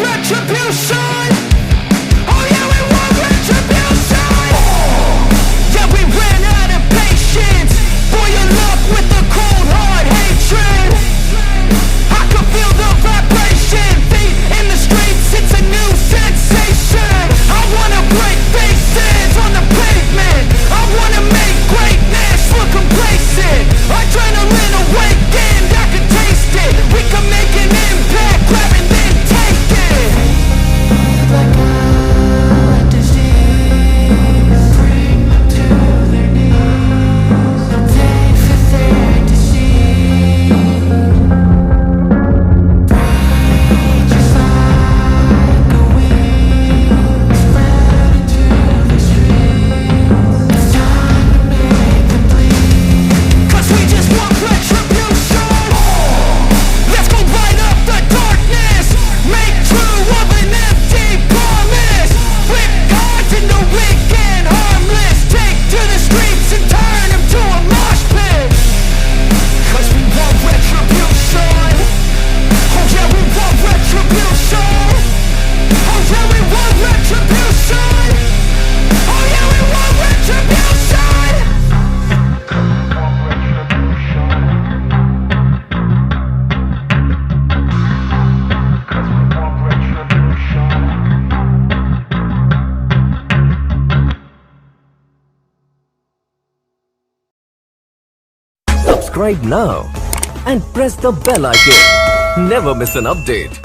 retribution. Oh yeah, we want retribution. Yeah, we ran out of patience for your luck with the cold hard hatred. I can feel the vibration, feet in the streets, it's a new sensation. I wanna break faces on the pavement. I wanna make greatness look complacent. Adrenaline awakened, I can taste it. We can make an impact, grab and then take it. Like a disease, bring them to their knees. Paid for their deceit. Breathe just like a wind, spread into the streets. It's time to make them bleed. 'Cause we just want retribution. Let's go light up the darkness. Make true of an empty promise. Flip gods into weak and harmless. Take to the streets and turn them to a mosh pit. 'Cause we want retribution. Oh yeah, we want retribution. Oh yeah, we want retribution. Oh yeah, we want retribution. Subscribe now and press the bell icon. Never miss an update.